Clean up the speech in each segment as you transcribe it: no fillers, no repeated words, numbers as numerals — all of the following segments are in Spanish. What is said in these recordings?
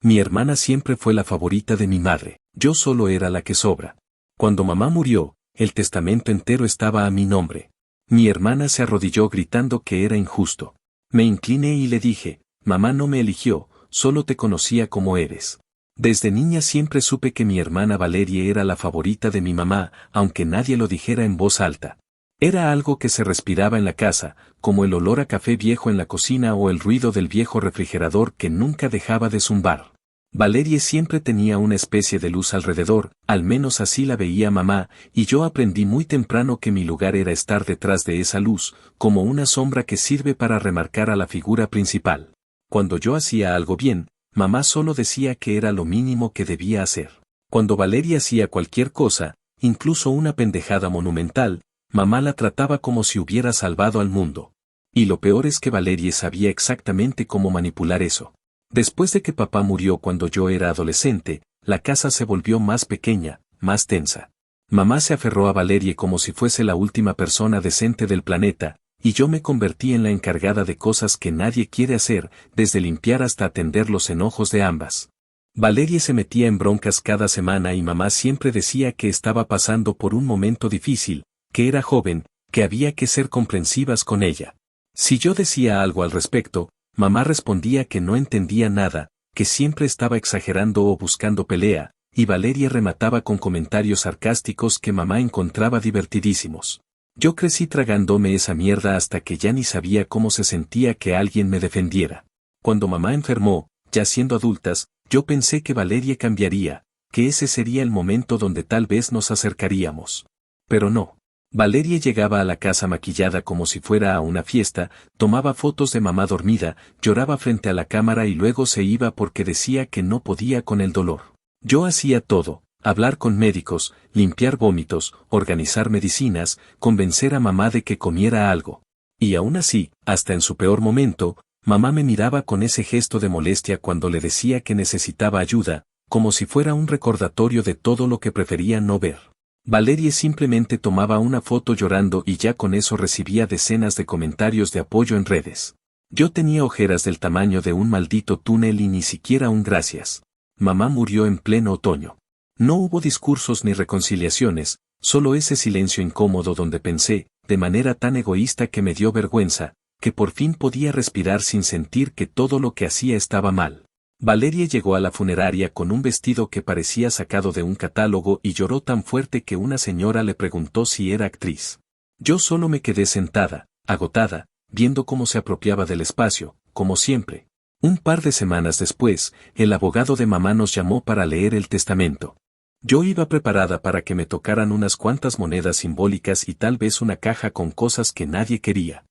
Mi hermana siempre fue la favorita de mi madre, yo solo era la que sobra. Cuando mamá murió, el testamento entero estaba a mi nombre. Mi hermana se arrodilló gritando que era injusto. Me incliné y le dije, mamá no me eligió, solo te conocía como eres. Desde niña siempre supe que mi hermana Valeria era la favorita de mi mamá, aunque nadie lo dijera en voz alta. Era algo que se respiraba en la casa, como el olor a café viejo en la cocina o el ruido del viejo refrigerador que nunca dejaba de zumbar. Valeria siempre tenía una especie de luz alrededor, al menos así la veía mamá, y yo aprendí muy temprano que mi lugar era estar detrás de esa luz, como una sombra que sirve para remarcar a la figura principal. Cuando yo hacía algo bien, mamá solo decía que era lo mínimo que debía hacer. Cuando Valeria hacía cualquier cosa, incluso una pendejada monumental, mamá la trataba como si hubiera salvado al mundo. Y lo peor es que Valeria sabía exactamente cómo manipular eso. Después de que papá murió cuando yo era adolescente, la casa se volvió más pequeña, más tensa. Mamá se aferró a Valeria como si fuese la última persona decente del planeta, y yo me convertí en la encargada de cosas que nadie quiere hacer, desde limpiar hasta atender los enojos de ambas. Valeria se metía en broncas cada semana y mamá siempre decía que estaba pasando por un momento difícil, que era joven, que había que ser comprensivas con ella. Si yo decía algo al respecto, mamá respondía que no entendía nada, que siempre estaba exagerando o buscando pelea, y Valeria remataba con comentarios sarcásticos que mamá encontraba divertidísimos. Yo crecí tragándome esa mierda hasta que ya ni sabía cómo se sentía que alguien me defendiera. Cuando mamá enfermó, ya siendo adultas, yo pensé que Valeria cambiaría, que ese sería el momento donde tal vez nos acercaríamos. Pero no. Valeria llegaba a la casa maquillada como si fuera a una fiesta, tomaba fotos de mamá dormida, lloraba frente a la cámara y luego se iba porque decía que no podía con el dolor. Yo hacía todo, hablar con médicos, limpiar vómitos, organizar medicinas, convencer a mamá de que comiera algo. Y aún así, hasta en su peor momento, mamá me miraba con ese gesto de molestia cuando le decía que necesitaba ayuda, como si fuera un recordatorio de todo lo que prefería no ver. Valeria simplemente tomaba una foto llorando y ya con eso recibía decenas de comentarios de apoyo en redes. Yo tenía ojeras del tamaño de un maldito túnel y ni siquiera un gracias. Mamá murió en pleno otoño. No hubo discursos ni reconciliaciones, solo ese silencio incómodo donde pensé, de manera tan egoísta que me dio vergüenza, que por fin podía respirar sin sentir que todo lo que hacía estaba mal. Valeria llegó a la funeraria con un vestido que parecía sacado de un catálogo y lloró tan fuerte que una señora le preguntó si era actriz. Yo solo me quedé sentada, agotada, viendo cómo se apropiaba del espacio, como siempre. Un par de semanas después, el abogado de mamá nos llamó para leer el testamento. Yo iba preparada para que me tocaran unas cuantas monedas simbólicas y tal vez una caja con cosas que nadie quería.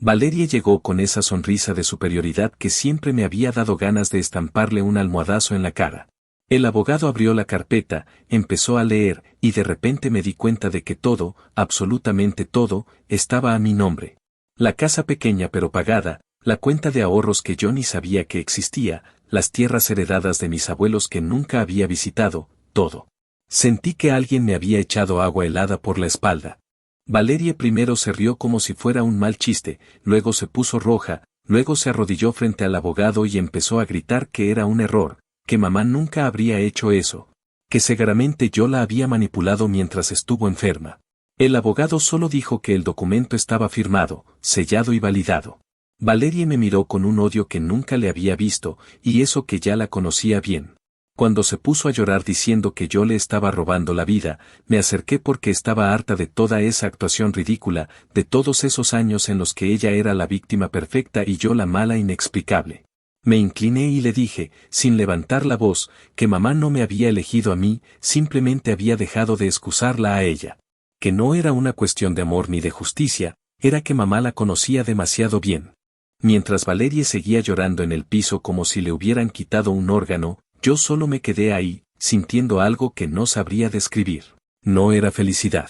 Valeria llegó con esa sonrisa de superioridad que siempre me había dado ganas de estamparle un almohadazo en la cara. El abogado abrió la carpeta, empezó a leer, y de repente me di cuenta de que todo, absolutamente todo, estaba a mi nombre. La casa pequeña pero pagada, la cuenta de ahorros que yo ni sabía que existía, las tierras heredadas de mis abuelos que nunca había visitado, todo. Sentí que alguien me había echado agua helada por la espalda. Valeria primero se rió como si fuera un mal chiste, luego se puso roja, luego se arrodilló frente al abogado y empezó a gritar que era un error, que mamá nunca habría hecho eso, que seguramente yo la había manipulado mientras estuvo enferma. El abogado solo dijo que el documento estaba firmado, sellado y validado. Valeria me miró con un odio que nunca le había visto, y eso que ya la conocía bien. Cuando se puso a llorar diciendo que yo le estaba robando la vida, me acerqué porque estaba harta de toda esa actuación ridícula, de todos esos años en los que ella era la víctima perfecta y yo la mala inexplicable. Me incliné y le dije, sin levantar la voz, que mamá no me había elegido a mí, simplemente había dejado de excusarla a ella. Que no era una cuestión de amor ni de justicia, era que mamá la conocía demasiado bien. Mientras Valeria seguía llorando en el piso como si le hubieran quitado un órgano, yo solo me quedé ahí, sintiendo algo que no sabría describir. No era felicidad.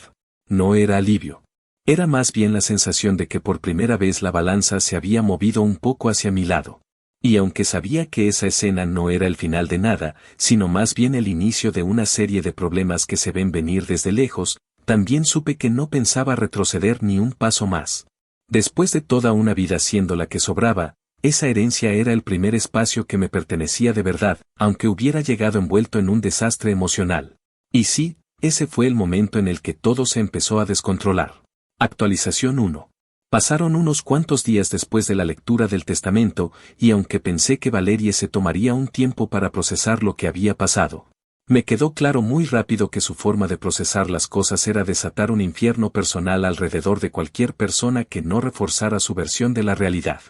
No era alivio. Era más bien la sensación de que por primera vez la balanza se había movido un poco hacia mi lado. Y aunque sabía que esa escena no era el final de nada, sino más bien el inicio de una serie de problemas que se ven venir desde lejos, también supe que no pensaba retroceder ni un paso más. Después de toda una vida siendo la que sobraba, Esa herencia era el primer espacio que me pertenecía de verdad, aunque hubiera llegado envuelto en un desastre emocional. Y sí, ese fue el momento en el que todo se empezó a descontrolar. Actualización 1. Pasaron unos cuantos días después de la lectura del testamento, y aunque pensé que Valerie se tomaría un tiempo para procesar lo que había pasado, me quedó claro muy rápido que su forma de procesar las cosas era desatar un infierno personal alrededor de cualquier persona que no reforzara su versión de la realidad.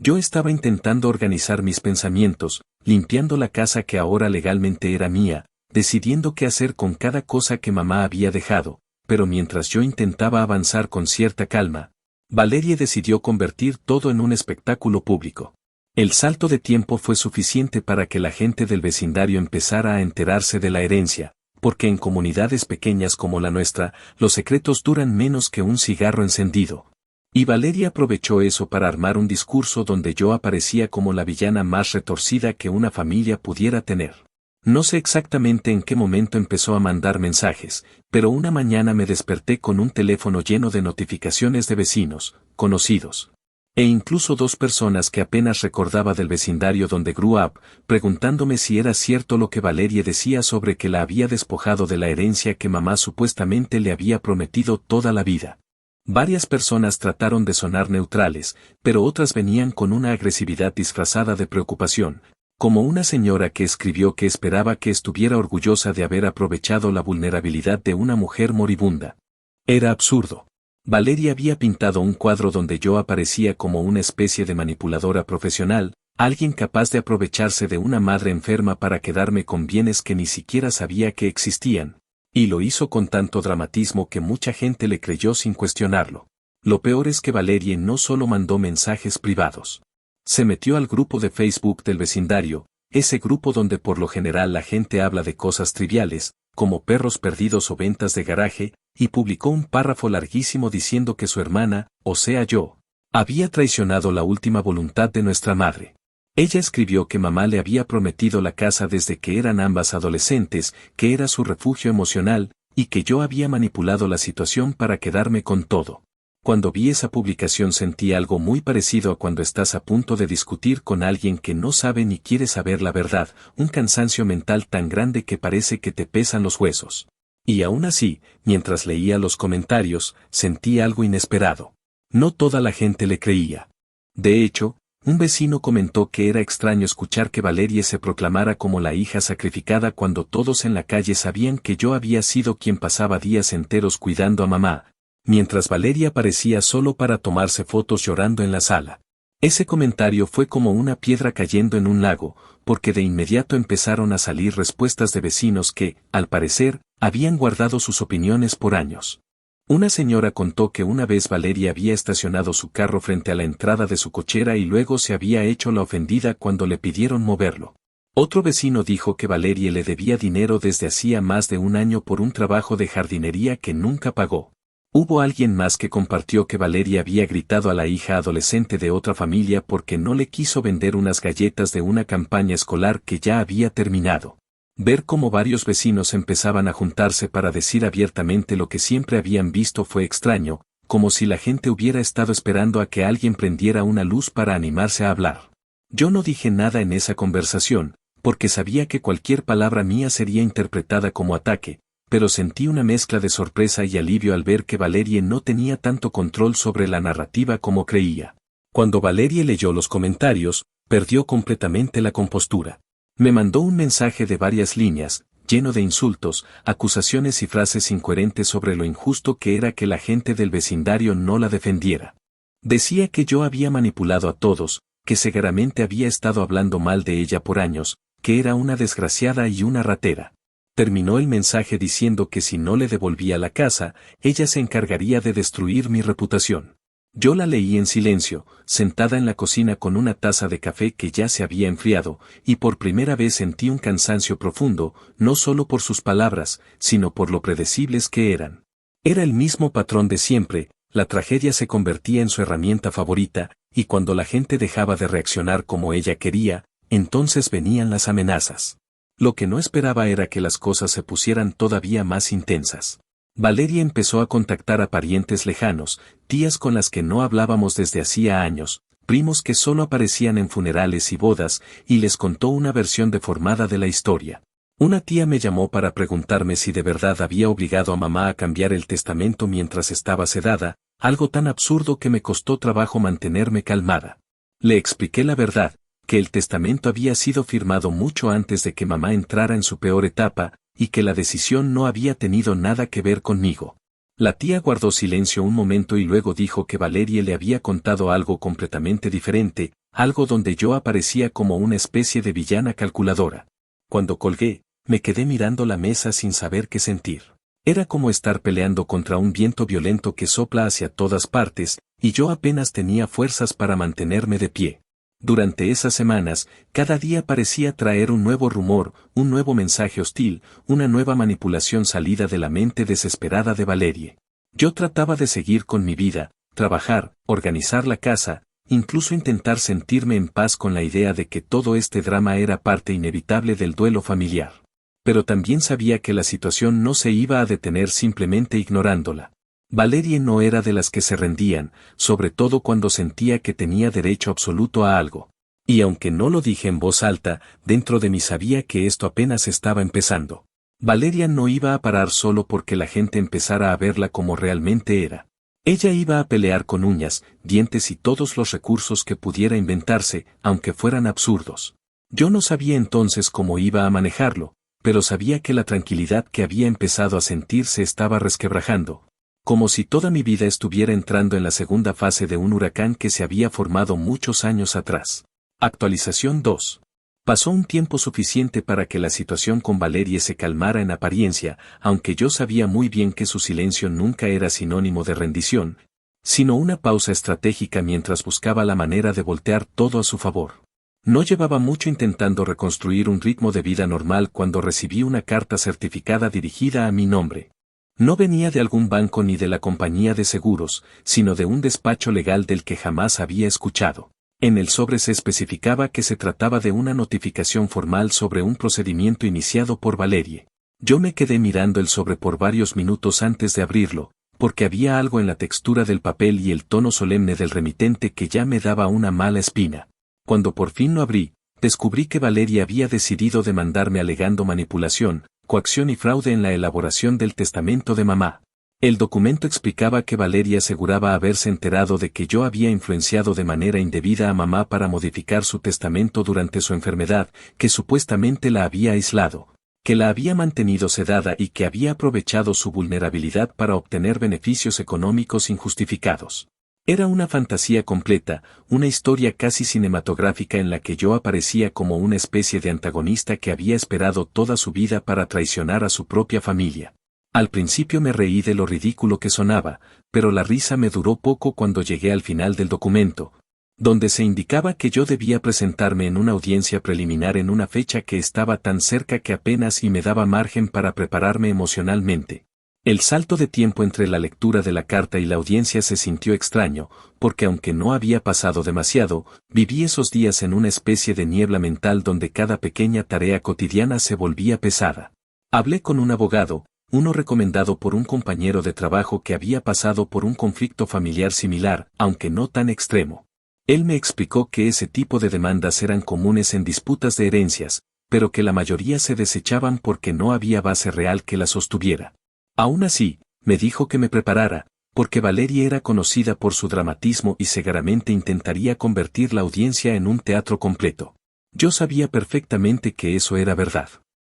Yo estaba intentando organizar mis pensamientos, limpiando la casa que ahora legalmente era mía, decidiendo qué hacer con cada cosa que mamá había dejado, pero mientras yo intentaba avanzar con cierta calma, Valerie decidió convertir todo en un espectáculo público. El salto de tiempo fue suficiente para que la gente del vecindario empezara a enterarse de la herencia, porque en comunidades pequeñas como la nuestra, los secretos duran menos que un cigarro encendido. Y Valerie aprovechó eso para armar un discurso donde yo aparecía como la villana más retorcida que una familia pudiera tener. No sé exactamente en qué momento empezó a mandar mensajes, pero una mañana me desperté con un teléfono lleno de notificaciones de vecinos, conocidos, e incluso dos personas que apenas recordaba del vecindario donde grew up, preguntándome si era cierto lo que Valerie decía sobre que la había despojado de la herencia que mamá supuestamente le había prometido toda la vida. Varias personas trataron de sonar neutrales, pero otras venían con una agresividad disfrazada de preocupación, como una señora que escribió que esperaba que estuviera orgullosa de haber aprovechado la vulnerabilidad de una mujer moribunda. Era absurdo. Valerie había pintado un cuadro donde yo aparecía como una especie de manipuladora profesional, alguien capaz de aprovecharse de una madre enferma para quedarme con bienes que ni siquiera sabía que existían. Y lo hizo con tanto dramatismo que mucha gente le creyó sin cuestionarlo. Lo peor es que Valerie no solo mandó mensajes privados. Se metió al grupo de Facebook del vecindario, ese grupo donde por lo general la gente habla de cosas triviales, como perros perdidos o ventas de garaje, y publicó un párrafo larguísimo diciendo que su hermana, o sea yo, había traicionado la última voluntad de nuestra madre. Ella escribió que mamá le había prometido la casa desde que eran ambas adolescentes, que era su refugio emocional, y que yo había manipulado la situación para quedarme con todo. Cuando vi esa publicación sentí algo muy parecido a cuando estás a punto de discutir con alguien que no sabe ni quiere saber la verdad, un cansancio mental tan grande que parece que te pesan los huesos. Y aún así, mientras leía los comentarios, sentí algo inesperado. No toda la gente le creía. De hecho, un vecino comentó que era extraño escuchar que Valerie se proclamara como la hija sacrificada cuando todos en la calle sabían que yo había sido quien pasaba días enteros cuidando a mamá, mientras Valerie aparecía solo para tomarse fotos llorando en la sala. Ese comentario fue como una piedra cayendo en un lago, porque de inmediato empezaron a salir respuestas de vecinos que, al parecer, habían guardado sus opiniones por años. Una señora contó que una vez Valerie había estacionado su carro frente a la entrada de su cochera y luego se había hecho la ofendida cuando le pidieron moverlo. Otro vecino dijo que Valerie le debía dinero desde hacía más de un año por un trabajo de jardinería que nunca pagó. Hubo alguien más que compartió que Valerie había gritado a la hija adolescente de otra familia porque no le quiso vender unas galletas de una campaña escolar que ya había terminado. Ver cómo varios vecinos empezaban a juntarse para decir abiertamente lo que siempre habían visto fue extraño, como si la gente hubiera estado esperando a que alguien prendiera una luz para animarse a hablar. Yo no dije nada en esa conversación, porque sabía que cualquier palabra mía sería interpretada como ataque, pero sentí una mezcla de sorpresa y alivio al ver que Valerie no tenía tanto control sobre la narrativa como creía. Cuando Valerie leyó los comentarios, perdió completamente la compostura. Me mandó un mensaje de varias líneas, lleno de insultos, acusaciones y frases incoherentes sobre lo injusto que era que la gente del vecindario no la defendiera. Decía que yo había manipulado a todos, que seguramente había estado hablando mal de ella por años, que era una desgraciada y una ratera. Terminó el mensaje diciendo que si no le devolvía la casa, ella se encargaría de destruir mi reputación. Yo la leí en silencio, sentada en la cocina con una taza de café que ya se había enfriado, y por primera vez sentí un cansancio profundo, no solo por sus palabras, sino por lo predecibles que eran. Era el mismo patrón de siempre, la tragedia se convertía en su herramienta favorita, y cuando la gente dejaba de reaccionar como ella quería, entonces venían las amenazas. Lo que no esperaba era que las cosas se pusieran todavía más intensas. Valerie empezó a contactar a parientes lejanos, tías con las que no hablábamos desde hacía años, primos que solo aparecían en funerales y bodas, y les contó una versión deformada de la historia. Una tía me llamó para preguntarme si de verdad había obligado a mamá a cambiar el testamento mientras estaba sedada, algo tan absurdo que me costó trabajo mantenerme calmada. Le expliqué la verdad, que el testamento había sido firmado mucho antes de que mamá entrara en su peor etapa, y que la decisión no había tenido nada que ver conmigo. La tía guardó silencio un momento y luego dijo que Valerie le había contado algo completamente diferente, algo donde yo aparecía como una especie de villana calculadora. Cuando colgué, me quedé mirando la mesa sin saber qué sentir. Era como estar peleando contra un viento violento que sopla hacia todas partes, y yo apenas tenía fuerzas para mantenerme de pie. Durante esas semanas, cada día parecía traer un nuevo rumor, un nuevo mensaje hostil, una nueva manipulación salida de la mente desesperada de Valerie. Yo trataba de seguir con mi vida, trabajar, organizar la casa, incluso intentar sentirme en paz con la idea de que todo este drama era parte inevitable del duelo familiar. Pero también sabía que la situación no se iba a detener simplemente ignorándola. Valerie no era de las que se rendían, sobre todo cuando sentía que tenía derecho absoluto a algo. Y aunque no lo dije en voz alta, dentro de mí sabía que esto apenas estaba empezando. Valeria no iba a parar solo porque la gente empezara a verla como realmente era. Ella iba a pelear con uñas, dientes y todos los recursos que pudiera inventarse, aunque fueran absurdos. Yo no sabía entonces cómo iba a manejarlo, pero sabía que la tranquilidad que había empezado a sentir se estaba resquebrajando, como si toda mi vida estuviera entrando en la segunda fase de un huracán que se había formado muchos años atrás. Actualización 2. Pasó un tiempo suficiente para que la situación con Valerie se calmara en apariencia, aunque yo sabía muy bien que su silencio nunca era sinónimo de rendición, sino una pausa estratégica mientras buscaba la manera de voltear todo a su favor. No llevaba mucho intentando reconstruir un ritmo de vida normal cuando recibí una carta certificada dirigida a mi nombre. No venía de algún banco ni de la compañía de seguros, sino de un despacho legal del que jamás había escuchado. En el sobre se especificaba que se trataba de una notificación formal sobre un procedimiento iniciado por Valerie. Yo me quedé mirando el sobre por varios minutos antes de abrirlo, porque había algo en la textura del papel y el tono solemne del remitente que ya me daba una mala espina. Cuando por fin lo abrí, descubrí que Valerie había decidido demandarme alegando manipulación, coacción y fraude en la elaboración del testamento de mamá. El documento explicaba que Valerie aseguraba haberse enterado de que yo había influenciado de manera indebida a mamá para modificar su testamento durante su enfermedad, que supuestamente la había aislado, que la había mantenido sedada y que había aprovechado su vulnerabilidad para obtener beneficios económicos injustificados. Era una fantasía completa, una historia casi cinematográfica en la que yo aparecía como una especie de antagonista que había esperado toda su vida para traicionar a su propia familia. Al principio me reí de lo ridículo que sonaba, pero la risa me duró poco cuando llegué al final del documento, donde se indicaba que yo debía presentarme en una audiencia preliminar en una fecha que estaba tan cerca que apenas y me daba margen para prepararme emocionalmente. El salto de tiempo entre la lectura de la carta y la audiencia se sintió extraño, porque aunque no había pasado demasiado, viví esos días en una especie de niebla mental donde cada pequeña tarea cotidiana se volvía pesada. Hablé con un abogado, uno recomendado por un compañero de trabajo que había pasado por un conflicto familiar similar, aunque no tan extremo. Él me explicó que ese tipo de demandas eran comunes en disputas de herencias, pero que la mayoría se desechaban porque no había base real que las sostuviera. Aún así, me dijo que me preparara, porque Valerie era conocida por su dramatismo y seguramente intentaría convertir la audiencia en un teatro completo. Yo sabía perfectamente que eso era verdad.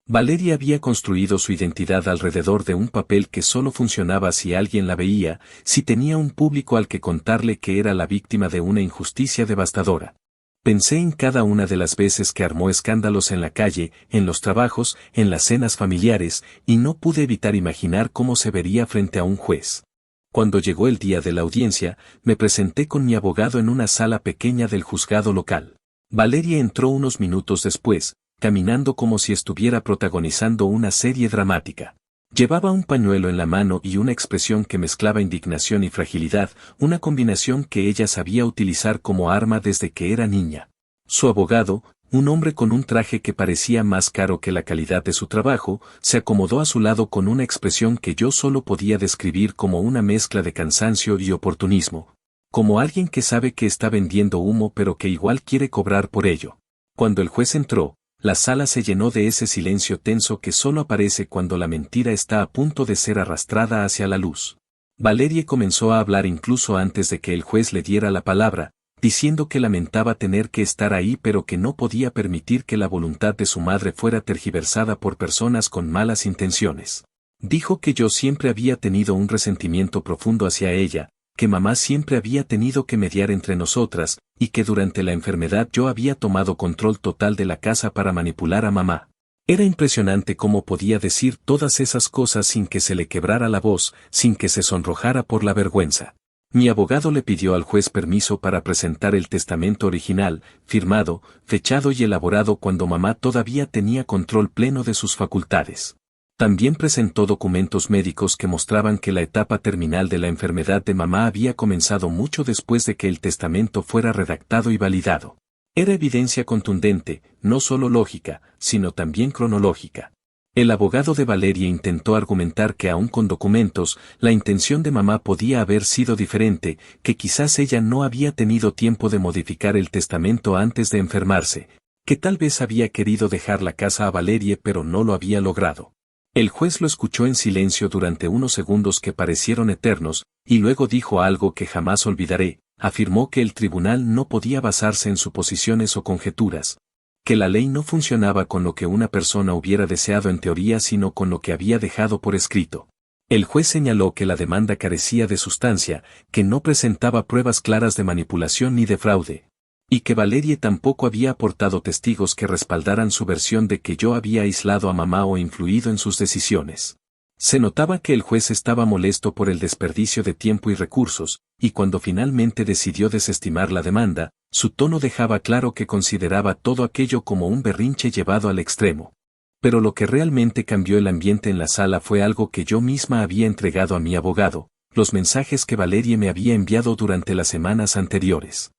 Valerie había construido su identidad alrededor de un papel que solo funcionaba si alguien la veía, si tenía un público al que contarle que era la víctima de una injusticia devastadora. Pensé en cada una de las veces que armó escándalos en la calle, en los trabajos, en las cenas familiares, y no pude evitar imaginar cómo se vería frente a un juez. Cuando llegó el día de la audiencia, me presenté con mi abogado en una sala pequeña del juzgado local. Valerie entró unos minutos después, caminando como si estuviera protagonizando una serie dramática. Llevaba un pañuelo en la mano y una expresión que mezclaba indignación y fragilidad, una combinación que ella sabía utilizar como arma desde que era niña. Su abogado, un hombre con un traje que parecía más caro que la calidad de su trabajo, se acomodó a su lado con una expresión que yo solo podía describir como una mezcla de cansancio y oportunismo. como alguien que sabe que está vendiendo humo pero que igual quiere cobrar por ello. Cuando el juez entró, la sala se llenó de ese silencio tenso que solo aparece cuando la mentira está a punto de ser arrastrada hacia la luz. Valerie comenzó a hablar incluso antes de que el juez le diera la palabra, diciendo que lamentaba tener que estar ahí pero que no podía permitir que la voluntad de su madre fuera tergiversada por personas con malas intenciones. Dijo que yo siempre había tenido un resentimiento profundo hacia ella, que mamá siempre había tenido que mediar entre nosotras, y que durante la enfermedad yo había tomado control total de la casa para manipular a mamá. Era impresionante cómo podía decir todas esas cosas sin que se le quebrara la voz, sin que se sonrojara por la vergüenza. Mi abogado le pidió al juez permiso para presentar el testamento original, firmado, fechado y elaborado cuando mamá todavía tenía control pleno de sus facultades. También presentó documentos médicos que mostraban que la etapa terminal de la enfermedad de mamá había comenzado mucho después de que el testamento fuera redactado y validado. Era evidencia contundente, no solo lógica, sino también cronológica. El abogado de Valerie intentó argumentar que aún con documentos, la intención de mamá podía haber sido diferente, que quizás ella no había tenido tiempo de modificar el testamento antes de enfermarse, que tal vez había querido dejar la casa a Valerie pero no lo había logrado. El juez lo escuchó en silencio durante unos segundos que parecieron eternos, y luego dijo algo que jamás olvidaré, afirmó que el tribunal no podía basarse en suposiciones o conjeturas, que la ley no funcionaba con lo que una persona hubiera deseado en teoría sino con lo que había dejado por escrito. El juez señaló que la demanda carecía de sustancia, que no presentaba pruebas claras de manipulación ni de fraude, y que Valerie tampoco había aportado testigos que respaldaran su versión de que yo había aislado a mamá o influido en sus decisiones. Se notaba que el juez estaba molesto por el desperdicio de tiempo y recursos, y cuando finalmente decidió desestimar la demanda, su tono dejaba claro que consideraba todo aquello como un berrinche llevado al extremo. Pero lo que realmente cambió el ambiente en la sala fue algo que yo misma había entregado a mi abogado, los mensajes que Valerie me había enviado durante las semanas anteriores.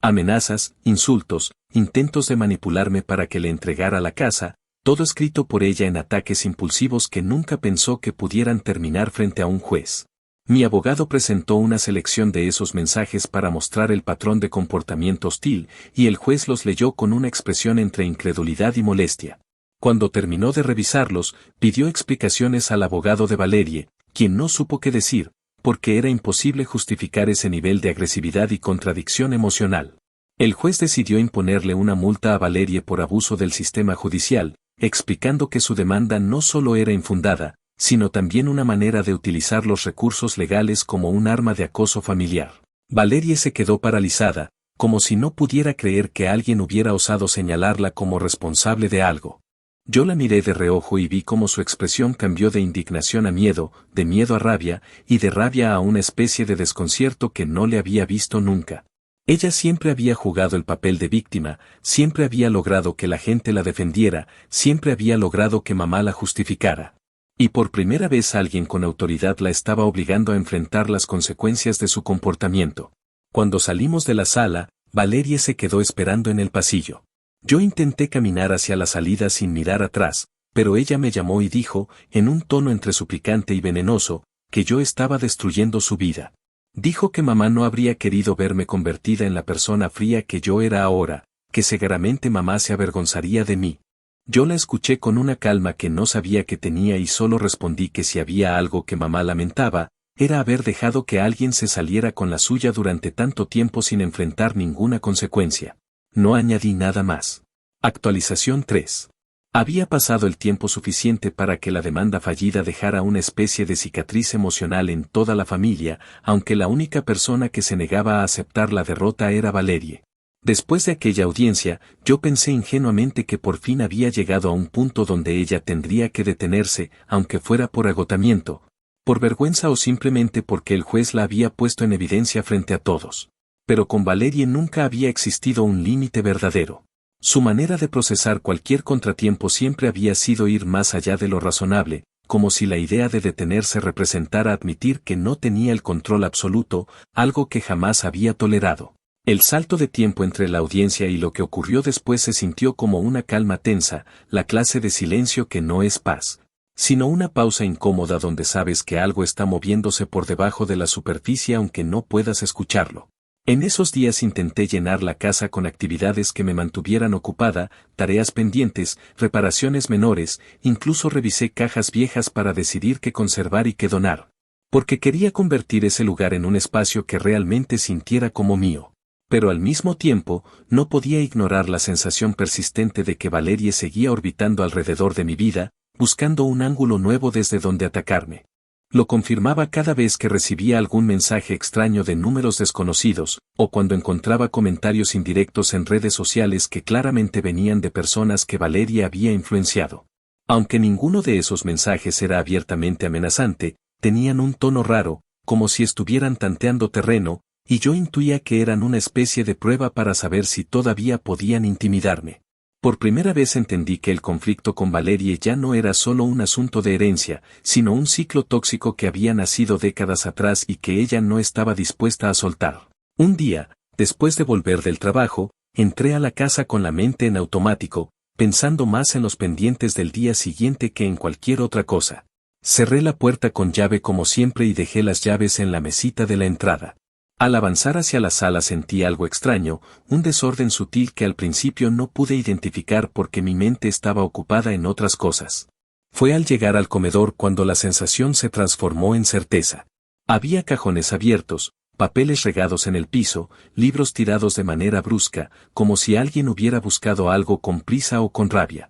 Amenazas, insultos, intentos de manipularme para que le entregara la casa, todo escrito por ella en ataques impulsivos que nunca pensó que pudieran terminar frente a un juez. Mi abogado presentó una selección de esos mensajes para mostrar el patrón de comportamiento hostil, y el juez los leyó con una expresión entre incredulidad y molestia. Cuando terminó de revisarlos, pidió explicaciones al abogado de Valerie, quien no supo qué decir, porque era imposible justificar ese nivel de agresividad y contradicción emocional. El juez decidió imponerle una multa a Valerie por abuso del sistema judicial, explicando que su demanda no solo era infundada, sino también una manera de utilizar los recursos legales como un arma de acoso familiar. Valerie se quedó paralizada, como si no pudiera creer que alguien hubiera osado señalarla como responsable de algo. Yo la miré de reojo y vi cómo su expresión cambió de indignación a miedo, de miedo a rabia, y de rabia a una especie de desconcierto que no le había visto nunca. Ella siempre había jugado el papel de víctima, siempre había logrado que la gente la defendiera, siempre había logrado que mamá la justificara. Y por primera vez alguien con autoridad la estaba obligando a enfrentar las consecuencias de su comportamiento. Cuando salimos de la sala, Valerie se quedó esperando en el pasillo. Yo intenté caminar hacia la salida sin mirar atrás, pero ella me llamó y dijo, en un tono entre suplicante y venenoso, que yo estaba destruyendo su vida. Dijo que mamá no habría querido verme convertida en la persona fría que yo era ahora, que seguramente mamá se avergonzaría de mí. Yo la escuché con una calma que no sabía que tenía y solo respondí que si había algo que mamá lamentaba, era haber dejado que alguien se saliera con la suya durante tanto tiempo sin enfrentar ninguna consecuencia. No añadí nada más. Actualización 3. Había pasado el tiempo suficiente para que la demanda fallida dejara una especie de cicatriz emocional en toda la familia, aunque la única persona que se negaba a aceptar la derrota era Valerie. Después de aquella audiencia, yo pensé ingenuamente que por fin había llegado a un punto donde ella tendría que detenerse, aunque fuera por agotamiento, por vergüenza o simplemente porque el juez la había puesto en evidencia frente a todos. Pero con Valerie nunca había existido un límite verdadero. Su manera de procesar cualquier contratiempo siempre había sido ir más allá de lo razonable, como si la idea de detenerse representara admitir que no tenía el control absoluto, algo que jamás había tolerado. El salto de tiempo entre la audiencia y lo que ocurrió después se sintió como una calma tensa, la clase de silencio que no es paz, sino una pausa incómoda donde sabes que algo está moviéndose por debajo de la superficie aunque no puedas escucharlo. En esos días intenté llenar la casa con actividades que me mantuvieran ocupada, tareas pendientes, reparaciones menores, incluso revisé cajas viejas para decidir qué conservar y qué donar. Porque quería convertir ese lugar en un espacio que realmente sintiera como mío. Pero al mismo tiempo, no podía ignorar la sensación persistente de que Valerie seguía orbitando alrededor de mi vida, buscando un ángulo nuevo desde donde atacarme. Lo confirmaba cada vez que recibía algún mensaje extraño de números desconocidos, o cuando encontraba comentarios indirectos en redes sociales que claramente venían de personas que Valerie había influenciado. Aunque ninguno de esos mensajes era abiertamente amenazante, tenían un tono raro, como si estuvieran tanteando terreno, y yo intuía que eran una especie de prueba para saber si todavía podían intimidarme. Por primera vez entendí que el conflicto con Valerie ya no era solo un asunto de herencia, sino un ciclo tóxico que había nacido décadas atrás y que ella no estaba dispuesta a soltar. Un día, después de volver del trabajo, entré a la casa con la mente en automático, pensando más en los pendientes del día siguiente que en cualquier otra cosa. Cerré la puerta con llave como siempre y dejé las llaves en la mesita de la entrada. Al avanzar hacia la sala sentí algo extraño, un desorden sutil que al principio no pude identificar porque mi mente estaba ocupada en otras cosas. Fue al llegar al comedor cuando la sensación se transformó en certeza. Había cajones abiertos, papeles regados en el piso, libros tirados de manera brusca, como si alguien hubiera buscado algo con prisa o con rabia.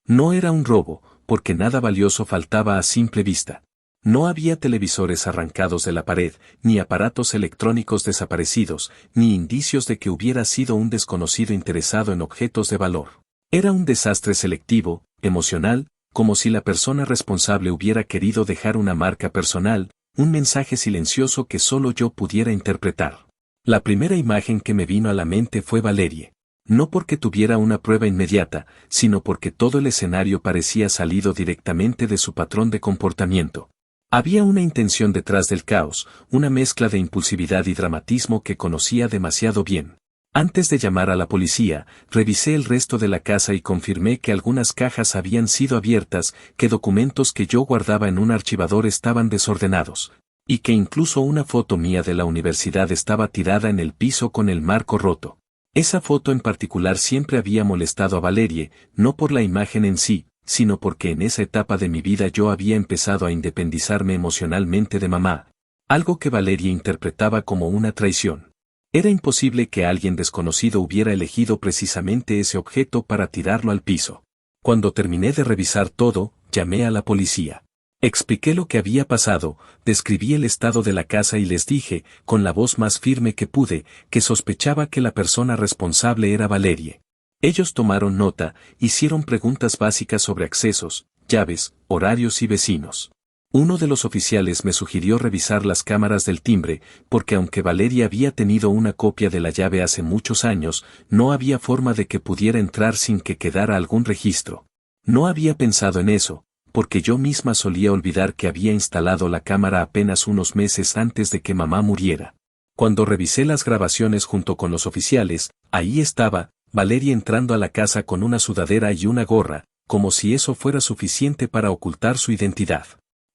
No era un robo, porque nada valioso faltaba a simple vista. No había televisores arrancados de la pared, ni aparatos electrónicos desaparecidos, ni indicios de que hubiera sido un desconocido interesado en objetos de valor. Era un desastre selectivo, emocional, como si la persona responsable hubiera querido dejar una marca personal, un mensaje silencioso que solo yo pudiera interpretar. La primera imagen que me vino a la mente fue Valerie. No porque tuviera una prueba inmediata, sino porque todo el escenario parecía salido directamente de su patrón de comportamiento. Había una intención detrás del caos, una mezcla de impulsividad y dramatismo que conocía demasiado bien. Antes de llamar a la policía, revisé el resto de la casa y confirmé que algunas cajas habían sido abiertas, que documentos que yo guardaba en un archivador estaban desordenados, y que incluso una foto mía de la universidad estaba tirada en el piso con el marco roto. Esa foto en particular siempre había molestado a Valerie, no por la imagen en sí, sino porque en esa etapa de mi vida yo había empezado a independizarme emocionalmente de mamá, algo que Valerie interpretaba como una traición. Era imposible que alguien desconocido hubiera elegido precisamente ese objeto para tirarlo al piso. Cuando terminé de revisar todo, llamé a la policía. Expliqué lo que había pasado, describí el estado de la casa y les dije, con la voz más firme que pude, que sospechaba que la persona responsable era Valerie. Ellos tomaron nota, hicieron preguntas básicas sobre accesos, llaves, horarios y vecinos. Uno de los oficiales me sugirió revisar las cámaras del timbre, porque aunque Valerie había tenido una copia de la llave hace muchos años, no había forma de que pudiera entrar sin que quedara algún registro. No había pensado en eso, porque yo misma solía olvidar que había instalado la cámara apenas unos meses antes de que mamá muriera. Cuando revisé las grabaciones junto con los oficiales, ahí estaba, Valerie entrando a la casa con una sudadera y una gorra, como si eso fuera suficiente para ocultar su identidad.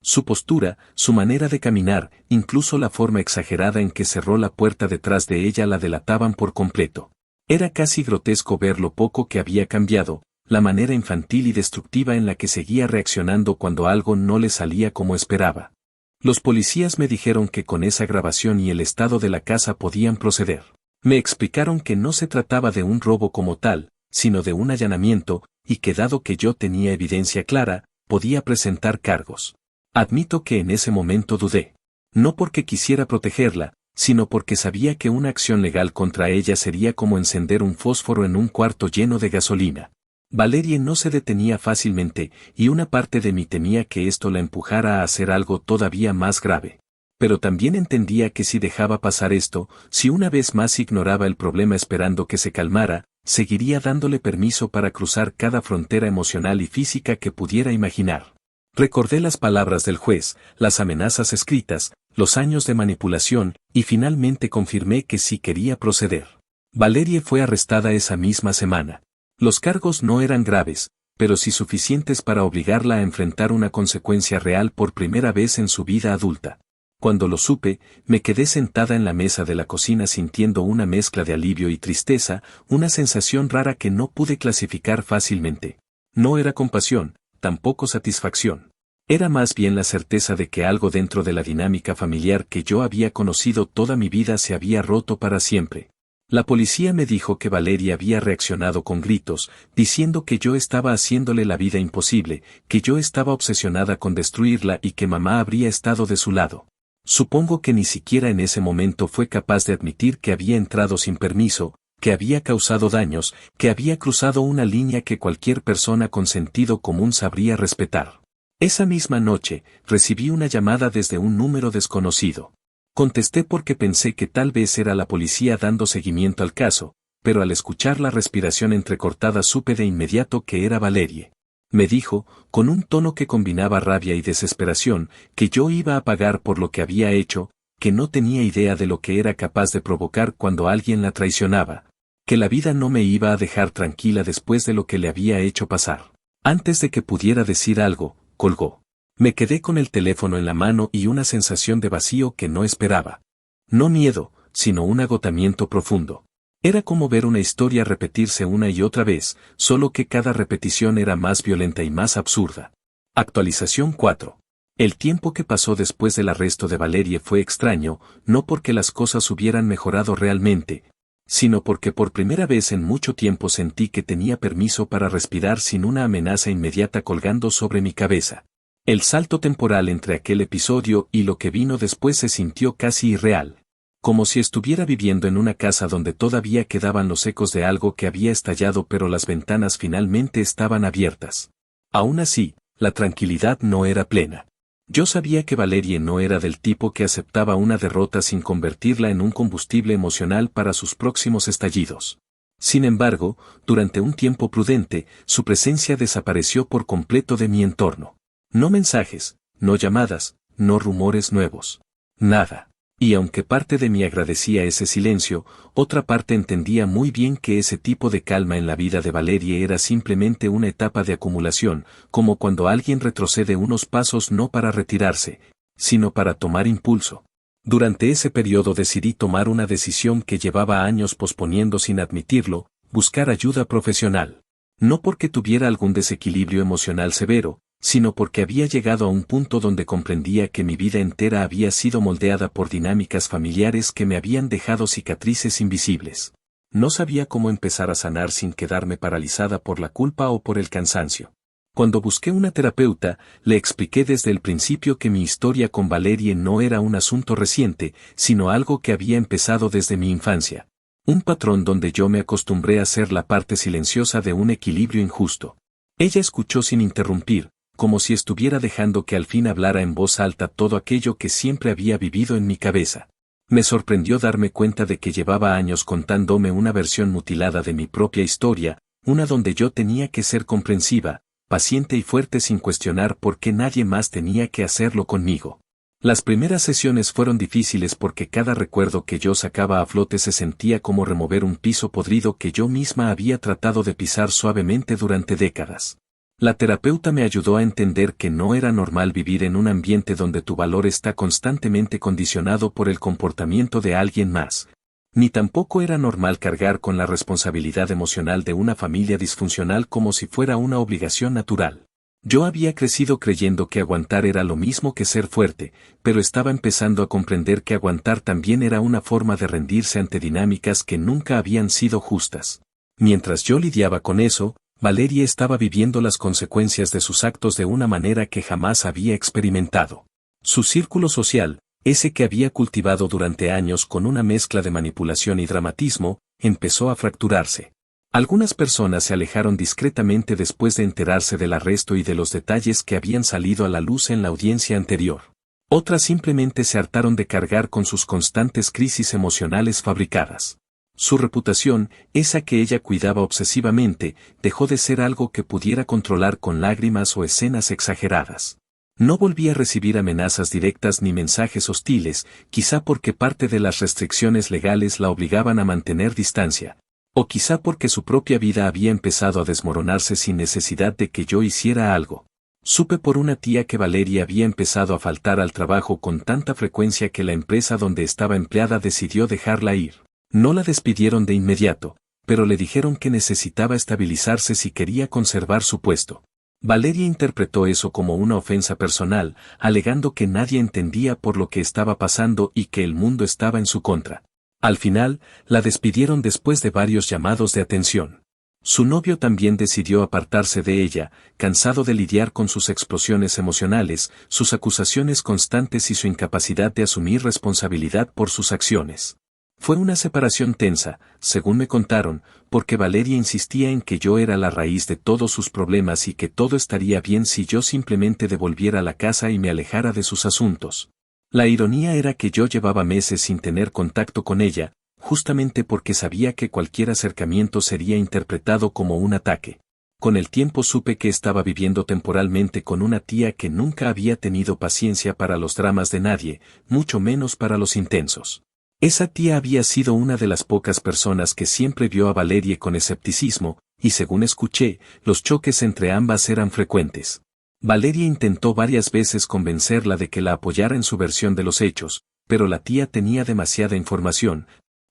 Su postura, su manera de caminar, incluso la forma exagerada en que cerró la puerta detrás de ella la delataban por completo. Era casi grotesco ver lo poco que había cambiado, la manera infantil y destructiva en la que seguía reaccionando cuando algo no le salía como esperaba. Los policías me dijeron que con esa grabación y el estado de la casa podían proceder. Me explicaron que no se trataba de un robo como tal, sino de un allanamiento, y que dado que yo tenía evidencia clara, podía presentar cargos. Admito que en ese momento dudé. No porque quisiera protegerla, sino porque sabía que una acción legal contra ella sería como encender un fósforo en un cuarto lleno de gasolina. Valerie no se detenía fácilmente, y una parte de mí temía que esto la empujara a hacer algo todavía más grave. Pero también entendía que si dejaba pasar esto, si una vez más ignoraba el problema esperando que se calmara, seguiría dándole permiso para cruzar cada frontera emocional y física que pudiera imaginar. Recordé las palabras del juez, las amenazas escritas, los años de manipulación, y finalmente confirmé que sí quería proceder. Valerie fue arrestada esa misma semana. Los cargos no eran graves, pero sí suficientes para obligarla a enfrentar una consecuencia real por primera vez en su vida adulta. Cuando lo supe, me quedé sentada en la mesa de la cocina sintiendo una mezcla de alivio y tristeza, una sensación rara que no pude clasificar fácilmente. No era compasión, tampoco satisfacción. Era más bien la certeza de que algo dentro de la dinámica familiar que yo había conocido toda mi vida se había roto para siempre. La policía me dijo que Valeria había reaccionado con gritos, diciendo que yo estaba haciéndole la vida imposible, que yo estaba obsesionada con destruirla y que mamá habría estado de su lado. Supongo que ni siquiera en ese momento fue capaz de admitir que había entrado sin permiso, que había causado daños, que había cruzado una línea que cualquier persona con sentido común sabría respetar. Esa misma noche, recibí una llamada desde un número desconocido. Contesté porque pensé que tal vez era la policía dando seguimiento al caso, pero al escuchar la respiración entrecortada supe de inmediato que era Valerie. Me dijo, con un tono que combinaba rabia y desesperación, que yo iba a pagar por lo que había hecho, que no tenía idea de lo que era capaz de provocar cuando alguien la traicionaba, que la vida no me iba a dejar tranquila después de lo que le había hecho pasar. Antes de que pudiera decir algo, colgó. Me quedé con el teléfono en la mano y una sensación de vacío que no esperaba. No miedo, sino un agotamiento profundo. Era como ver una historia repetirse una y otra vez, solo que cada repetición era más violenta y más absurda. Actualización 4. El tiempo que pasó después del arresto de Valerie fue extraño, no porque las cosas hubieran mejorado realmente, sino porque por primera vez en mucho tiempo sentí que tenía permiso para respirar sin una amenaza inmediata colgando sobre mi cabeza. El salto temporal entre aquel episodio y lo que vino después se sintió casi irreal, como si estuviera viviendo en una casa donde todavía quedaban los ecos de algo que había estallado pero las ventanas finalmente estaban abiertas. Aún así, la tranquilidad no era plena. Yo sabía que Valerie no era del tipo que aceptaba una derrota sin convertirla en un combustible emocional para sus próximos estallidos. Sin embargo, durante un tiempo prudente, su presencia desapareció por completo de mi entorno. No mensajes, no llamadas, no rumores nuevos. Nada. Y aunque parte de mí agradecía ese silencio, otra parte entendía muy bien que ese tipo de calma en la vida de Valerie era simplemente una etapa de acumulación, como cuando alguien retrocede unos pasos no para retirarse, sino para tomar impulso. Durante ese periodo decidí tomar una decisión que llevaba años posponiendo sin admitirlo, buscar ayuda profesional. No porque tuviera algún desequilibrio emocional severo, sino porque había llegado a un punto donde comprendía que mi vida entera había sido moldeada por dinámicas familiares que me habían dejado cicatrices invisibles. No sabía cómo empezar a sanar sin quedarme paralizada por la culpa o por el cansancio. Cuando busqué una terapeuta, le expliqué desde el principio que mi historia con Valerie no era un asunto reciente, sino algo que había empezado desde mi infancia. Un patrón donde yo me acostumbré a ser la parte silenciosa de un equilibrio injusto. Ella escuchó sin interrumpir, como si estuviera dejando que al fin hablara en voz alta todo aquello que siempre había vivido en mi cabeza. Me sorprendió darme cuenta de que llevaba años contándome una versión mutilada de mi propia historia, una donde yo tenía que ser comprensiva, paciente y fuerte sin cuestionar por qué nadie más tenía que hacerlo conmigo. Las primeras sesiones fueron difíciles porque cada recuerdo que yo sacaba a flote se sentía como remover un piso podrido que yo misma había tratado de pisar suavemente durante décadas. La terapeuta me ayudó a entender que no era normal vivir en un ambiente donde tu valor está constantemente condicionado por el comportamiento de alguien más. Ni tampoco era normal cargar con la responsabilidad emocional de una familia disfuncional como si fuera una obligación natural. Yo había crecido creyendo que aguantar era lo mismo que ser fuerte, pero estaba empezando a comprender que aguantar también era una forma de rendirse ante dinámicas que nunca habían sido justas. Mientras yo lidiaba con eso, Valerie estaba viviendo las consecuencias de sus actos de una manera que jamás había experimentado. Su círculo social, ese que había cultivado durante años con una mezcla de manipulación y dramatismo, empezó a fracturarse. Algunas personas se alejaron discretamente después de enterarse del arresto y de los detalles que habían salido a la luz en la audiencia anterior. Otras simplemente se hartaron de cargar con sus constantes crisis emocionales fabricadas. Su reputación, esa que ella cuidaba obsesivamente, dejó de ser algo que pudiera controlar con lágrimas o escenas exageradas. No volví a recibir amenazas directas ni mensajes hostiles, quizá porque parte de las restricciones legales la obligaban a mantener distancia, o quizá porque su propia vida había empezado a desmoronarse sin necesidad de que yo hiciera algo. Supe por una tía que Valeria había empezado a faltar al trabajo con tanta frecuencia que la empresa donde estaba empleada decidió dejarla ir. No la despidieron de inmediato, pero le dijeron que necesitaba estabilizarse si quería conservar su puesto. Valeria interpretó eso como una ofensa personal, alegando que nadie entendía por lo que estaba pasando y que el mundo estaba en su contra. Al final, la despidieron después de varios llamados de atención. Su novio también decidió apartarse de ella, cansado de lidiar con sus explosiones emocionales, sus acusaciones constantes y su incapacidad de asumir responsabilidad por sus acciones. Fue una separación tensa, según me contaron, porque Valeria insistía en que yo era la raíz de todos sus problemas y que todo estaría bien si yo simplemente devolviera la casa y me alejara de sus asuntos. La ironía era que yo llevaba meses sin tener contacto con ella, justamente porque sabía que cualquier acercamiento sería interpretado como un ataque. Con el tiempo supe que estaba viviendo temporalmente con una tía que nunca había tenido paciencia para los dramas de nadie, mucho menos para los intensos. Esa tía había sido una de las pocas personas que siempre vio a Valeria con escepticismo, y según escuché, los choques entre ambas eran frecuentes. Valeria intentó varias veces convencerla de que la apoyara en su versión de los hechos, pero la tía tenía demasiada información,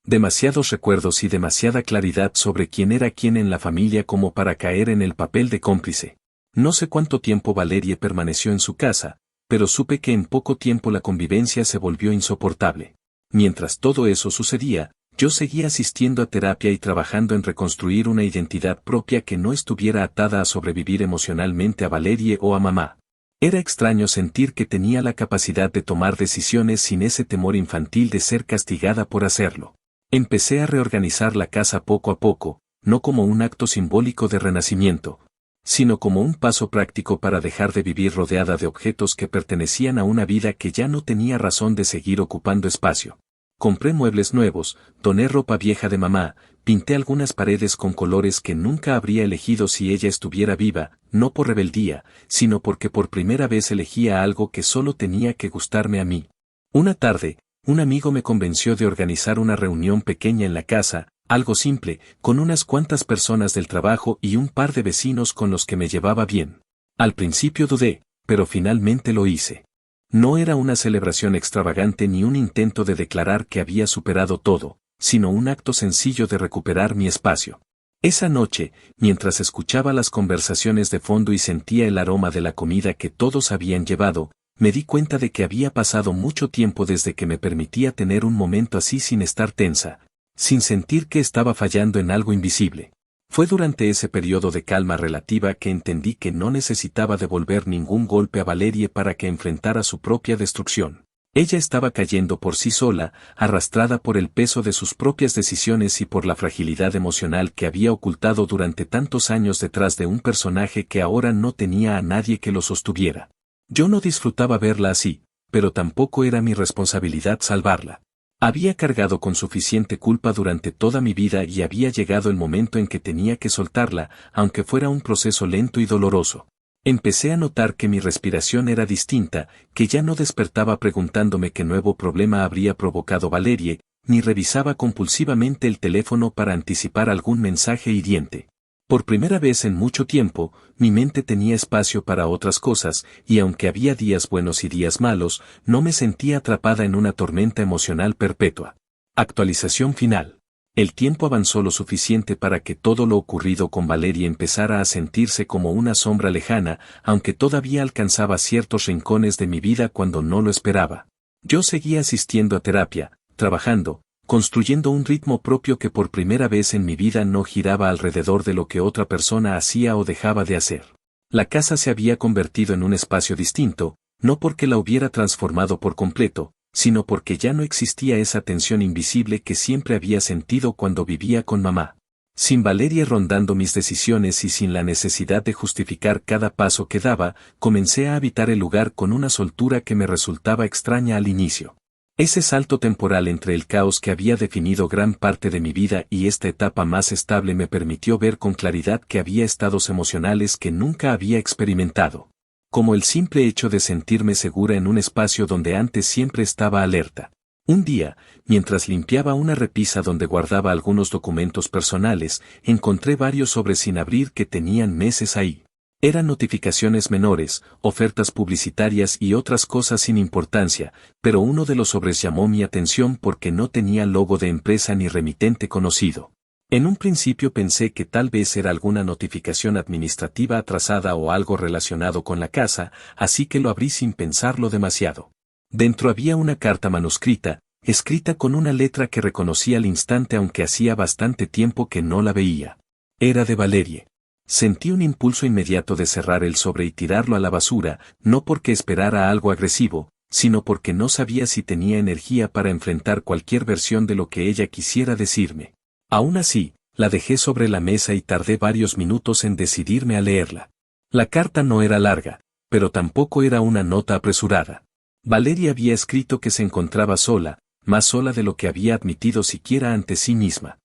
demasiados recuerdos y demasiada claridad sobre quién era quién en la familia como para caer en el papel de cómplice. No sé cuánto tiempo Valeria permaneció en su casa, pero supe que en poco tiempo la convivencia se volvió insoportable. Mientras todo eso sucedía, yo seguía asistiendo a terapia y trabajando en reconstruir una identidad propia que no estuviera atada a sobrevivir emocionalmente a Valeria o a mamá. Era extraño sentir que tenía la capacidad de tomar decisiones sin ese temor infantil de ser castigada por hacerlo. Empecé a reorganizar la casa poco a poco, no como un acto simbólico de renacimiento, sino como un paso práctico para dejar de vivir rodeada de objetos que pertenecían a una vida que ya no tenía razón de seguir ocupando espacio. Compré muebles nuevos, doné ropa vieja de mamá, pinté algunas paredes con colores que nunca habría elegido si ella estuviera viva, no por rebeldía, sino porque por primera vez elegía algo que solo tenía que gustarme a mí. Una tarde, un amigo me convenció de organizar una reunión pequeña en la casa, algo simple, con unas cuantas personas del trabajo y un par de vecinos con los que me llevaba bien. Al principio dudé, pero finalmente lo hice. No era una celebración extravagante ni un intento de declarar que había superado todo, sino un acto sencillo de recuperar mi espacio. Esa noche, mientras escuchaba las conversaciones de fondo y sentía el aroma de la comida que todos habían llevado, me di cuenta de que había pasado mucho tiempo desde que me permitía tener un momento así sin estar tensa, sin sentir que estaba fallando en algo invisible. Fue durante ese periodo de calma relativa que entendí que no necesitaba devolver ningún golpe a Valeria para que enfrentara su propia destrucción. Ella estaba cayendo por sí sola, arrastrada por el peso de sus propias decisiones y por la fragilidad emocional que había ocultado durante tantos años detrás de un personaje que ahora no tenía a nadie que lo sostuviera. Yo no disfrutaba verla así, pero tampoco era mi responsabilidad salvarla. Había cargado con suficiente culpa durante toda mi vida y había llegado el momento en que tenía que soltarla, aunque fuera un proceso lento y doloroso. Empecé a notar que mi respiración era distinta, que ya no despertaba preguntándome qué nuevo problema habría provocado Valeria, ni revisaba compulsivamente el teléfono para anticipar algún mensaje hiriente. Por primera vez en mucho tiempo, mi mente tenía espacio para otras cosas, y aunque había días buenos y días malos, no me sentía atrapada en una tormenta emocional perpetua. Actualización final. El tiempo avanzó lo suficiente para que todo lo ocurrido con Valeria empezara a sentirse como una sombra lejana, aunque todavía alcanzaba ciertos rincones de mi vida cuando no lo esperaba. Yo seguía asistiendo a terapia, trabajando, construyendo un ritmo propio que por primera vez en mi vida no giraba alrededor de lo que otra persona hacía o dejaba de hacer. La casa se había convertido en un espacio distinto, no porque la hubiera transformado por completo, sino porque ya no existía esa tensión invisible que siempre había sentido cuando vivía con mamá. Sin Valeria rondando mis decisiones y sin la necesidad de justificar cada paso que daba, comencé a habitar el lugar con una soltura que me resultaba extraña al inicio. Ese salto temporal entre el caos que había definido gran parte de mi vida y esta etapa más estable me permitió ver con claridad que había estados emocionales que nunca había experimentado. Como el simple hecho de sentirme segura en un espacio donde antes siempre estaba alerta. Un día, mientras limpiaba una repisa donde guardaba algunos documentos personales, encontré varios sobres sin abrir que tenían meses ahí. Eran notificaciones menores, ofertas publicitarias y otras cosas sin importancia, pero uno de los sobres llamó mi atención porque no tenía logo de empresa ni remitente conocido. En un principio pensé que tal vez era alguna notificación administrativa atrasada o algo relacionado con la casa, así que lo abrí sin pensarlo demasiado. Dentro había una carta manuscrita, escrita con una letra que reconocí al instante aunque hacía bastante tiempo que no la veía. Era de Valerie. Sentí un impulso inmediato de cerrar el sobre y tirarlo a la basura, no porque esperara algo agresivo, sino porque no sabía si tenía energía para enfrentar cualquier versión de lo que ella quisiera decirme. Aún así, la dejé sobre la mesa y tardé varios minutos en decidirme a leerla. La carta no era larga, pero tampoco era una nota apresurada. Valerie había escrito que se encontraba sola, más sola de lo que había admitido siquiera ante sí misma.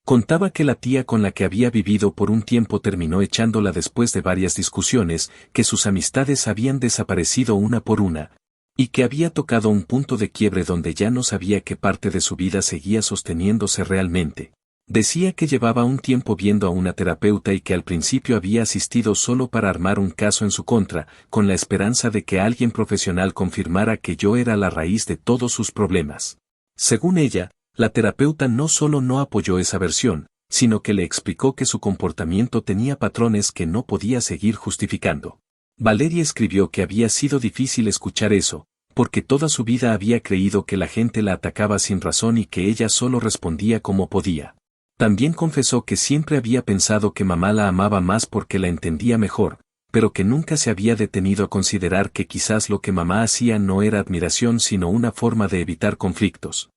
Contaba que la tía con la que había vivido por un tiempo terminó echándola después de varias discusiones, que sus amistades habían desaparecido una por una, y que había tocado un punto de quiebre donde ya no sabía qué parte de su vida seguía sosteniéndose realmente. Decía que llevaba un tiempo viendo a una terapeuta y que al principio había asistido solo para armar un caso en su contra, con la esperanza de que alguien profesional confirmara que yo era la raíz de todos sus problemas. Según ella, la terapeuta no solo no apoyó esa versión, sino que le explicó que su comportamiento tenía patrones que no podía seguir justificando. Valerie escribió que había sido difícil escuchar eso, porque toda su vida había creído que la gente la atacaba sin razón y que ella solo respondía como podía. También confesó que siempre había pensado que mamá la amaba más porque la entendía mejor, pero que nunca se había detenido a considerar que quizás lo que mamá hacía no era admiración sino una forma de evitar conflictos.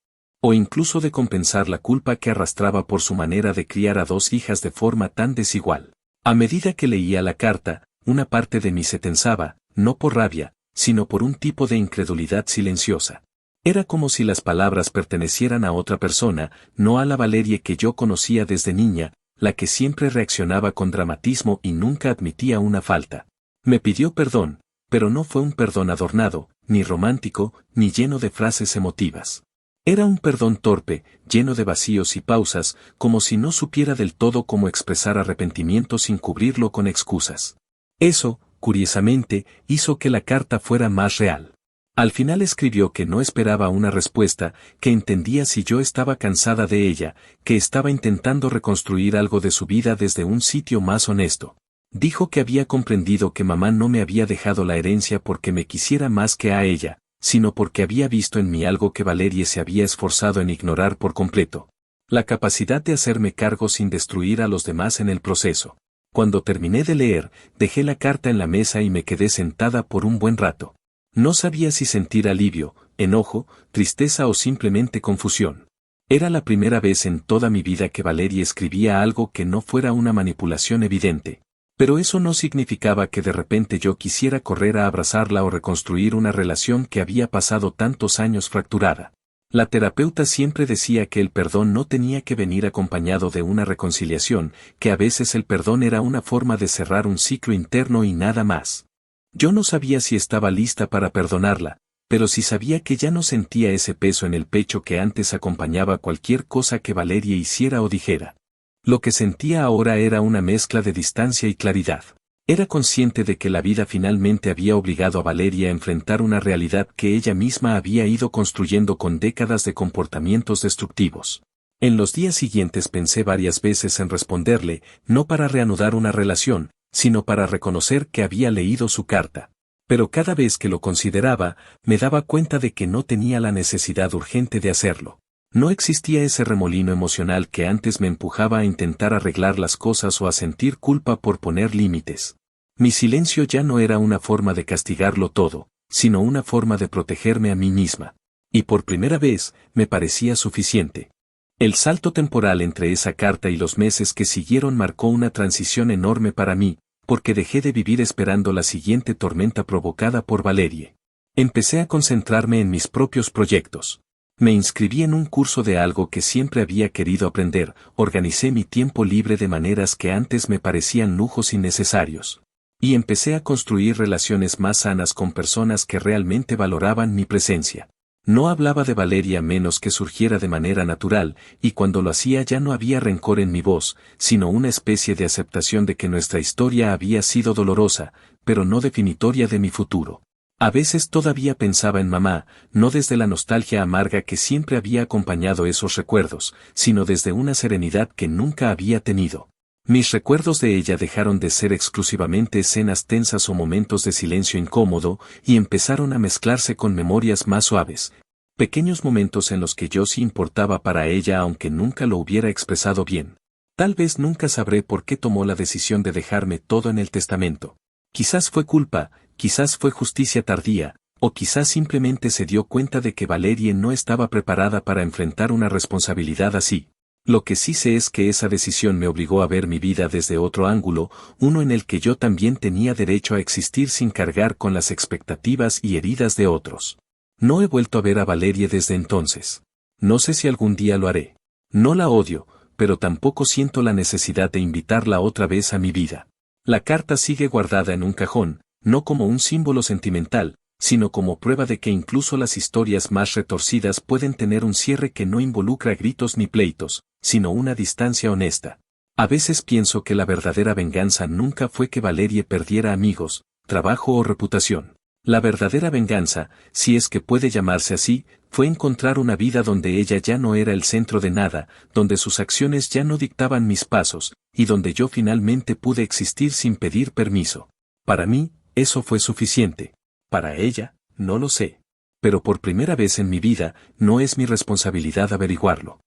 O incluso de compensar la culpa que arrastraba por su manera de criar a dos hijas de forma tan desigual. A medida que leía la carta, una parte de mí se tensaba, no por rabia, sino por un tipo de incredulidad silenciosa. Era como si las palabras pertenecieran a otra persona, no a la Valerie que yo conocía desde niña, la que siempre reaccionaba con dramatismo y nunca admitía una falta. Me pidió perdón, pero no fue un perdón adornado, ni romántico, ni lleno de frases emotivas. Era un perdón torpe, lleno de vacíos y pausas, como si no supiera del todo cómo expresar arrepentimiento sin cubrirlo con excusas. Eso, curiosamente, hizo que la carta fuera más real. Al final escribió que no esperaba una respuesta, que entendía si yo estaba cansada de ella, que estaba intentando reconstruir algo de su vida desde un sitio más honesto. Dijo que había comprendido que mamá no me había dejado la herencia porque me quisiera más que a ella, sino porque había visto en mí algo que Valerie se había esforzado en ignorar por completo. La capacidad de hacerme cargo sin destruir a los demás en el proceso. Cuando terminé de leer, dejé la carta en la mesa y me quedé sentada por un buen rato. No sabía si sentir alivio, enojo, tristeza o simplemente confusión. Era la primera vez en toda mi vida que Valerie escribía algo que no fuera una manipulación evidente. Pero eso no significaba que de repente yo quisiera correr a abrazarla o reconstruir una relación que había pasado tantos años fracturada. La terapeuta siempre decía que el perdón no tenía que venir acompañado de una reconciliación, que a veces el perdón era una forma de cerrar un ciclo interno y nada más. Yo no sabía si estaba lista para perdonarla, pero sí sabía que ya no sentía ese peso en el pecho que antes acompañaba cualquier cosa que Valerie hiciera o dijera. Lo que sentía ahora era una mezcla de distancia y claridad. Era consciente de que la vida finalmente había obligado a Valerie a enfrentar una realidad que ella misma había ido construyendo con décadas de comportamientos destructivos. En los días siguientes pensé varias veces en responderle, no para reanudar una relación, sino para reconocer que había leído su carta. Pero cada vez que lo consideraba, me daba cuenta de que no tenía la necesidad urgente de hacerlo. No existía ese remolino emocional que antes me empujaba a intentar arreglar las cosas o a sentir culpa por poner límites. Mi silencio ya no era una forma de castigarlo todo, sino una forma de protegerme a mí misma. Y por primera vez, me parecía suficiente. El salto temporal entre esa carta y los meses que siguieron marcó una transición enorme para mí, porque dejé de vivir esperando la siguiente tormenta provocada por Valerie. Empecé a concentrarme en mis propios proyectos. Me inscribí en un curso de algo que siempre había querido aprender, organicé mi tiempo libre de maneras que antes me parecían lujos innecesarios. Y empecé a construir relaciones más sanas con personas que realmente valoraban mi presencia. No hablaba de Valeria menos que surgiera de manera natural, y cuando lo hacía ya no había rencor en mi voz, sino una especie de aceptación de que nuestra historia había sido dolorosa, pero no definitoria de mi futuro. A veces todavía pensaba en mamá, no desde la nostalgia amarga que siempre había acompañado esos recuerdos, sino desde una serenidad que nunca había tenido. Mis recuerdos de ella dejaron de ser exclusivamente escenas tensas o momentos de silencio incómodo, y empezaron a mezclarse con memorias más suaves. Pequeños momentos en los que yo sí importaba para ella aunque nunca lo hubiera expresado bien. Tal vez nunca sabré por qué tomó la decisión de dejarme todo en el testamento. Quizás fue culpa, quizás fue justicia tardía, o quizás simplemente se dio cuenta de que Valerie no estaba preparada para enfrentar una responsabilidad así. Lo que sí sé es que esa decisión me obligó a ver mi vida desde otro ángulo, uno en el que yo también tenía derecho a existir sin cargar con las expectativas y heridas de otros. No he vuelto a ver a Valerie desde entonces. No sé si algún día lo haré. No la odio, pero tampoco siento la necesidad de invitarla otra vez a mi vida. La carta sigue guardada en un cajón, no como un símbolo sentimental, sino como prueba de que incluso las historias más retorcidas pueden tener un cierre que no involucra gritos ni pleitos, sino una distancia honesta. A veces pienso que la verdadera venganza nunca fue que Valerie perdiera amigos, trabajo o reputación. La verdadera venganza, si es que puede llamarse así, fue encontrar una vida donde ella ya no era el centro de nada, donde sus acciones ya no dictaban mis pasos, y donde yo finalmente pude existir sin pedir permiso. Para mí, eso fue suficiente. Para ella, no lo sé. Pero por primera vez en mi vida, no es mi responsabilidad averiguarlo.